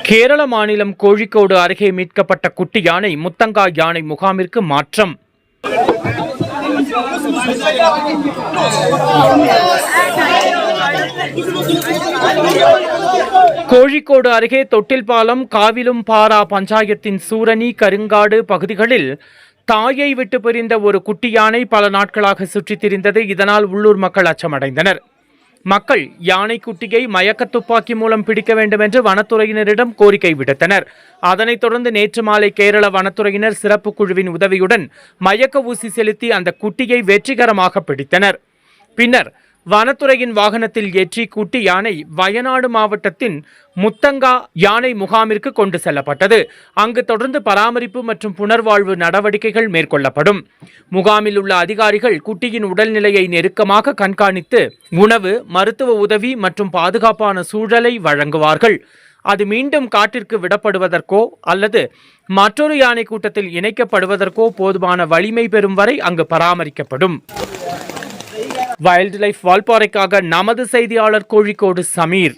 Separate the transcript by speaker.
Speaker 1: கேரள மாநிலம் கோழிக்கோடு அருகே மீட்கப்பட்ட குட்டி யானை முத்தங்கா யானை முகாமிற்கு மாற்றம். கோழிக்கோடு அருகே தொட்டில்பாலம், காவிலும்பாரா பஞ்சாயத்தின் சூரணி, கருங்காடு பகுதிகளில் தாயை விட்டு பிரிந்த ஒரு குட்டி யானை பல நாட்களாக சுற்றித் திரிந்தது. இதனால் உள்ளூர் மக்கள் அச்சமடைந்தனர். மக்கள் யானை குட்டியை மயக்க துப்பாக்கி மூலம் பிடிக்க வேண்டும் என்று வனத்துறையினரிடம் கோரிக்கை விடுத்தனர். அதனைத் தொடர்ந்து நேற்று மாலை கேரள வனத்துறையினர் சிறப்பு குழுவின் உதவியுடன் மயக்க ஊசி செலுத்தி அந்த குட்டியை வெற்றிகரமாக பிடித்தனர். பின்னர் வனத்துறையின் வாகனத்தில் ஏற்றி குட்டி யானை வயநாடு மாவட்டத்தின் முத்தங்கா யானை முகாமிற்கு கொண்டு செல்லப்பட்டது. அங்கு தொடர்ந்து பராமரிப்பு மற்றும் புனர்வாழ்வு நடவடிக்கைகள் மேற்கொள்ளப்படும். முகாமில் உள்ள அதிகாரிகள் குட்டியின் உடல்நிலையை நெருக்கமாக கண்காணித்து உணவு, மருத்துவ உதவி மற்றும் பாதுகாப்பான சூழலை வழங்குவார்கள். அது மீண்டும் காட்டிற்கு விடப்படுவதற்கோ அல்லது மற்றொரு யானை கூட்டத்தில் இணைக்கப்படுவதற்கோ போதுமான வலிமை பெறும் வரை அங்கு பராமரிக்கப்படும். வைல்ட் லைஃப் வால்பாறைக்காக நமது செய்தியாளர் கோழிக்கோடு சமீர்.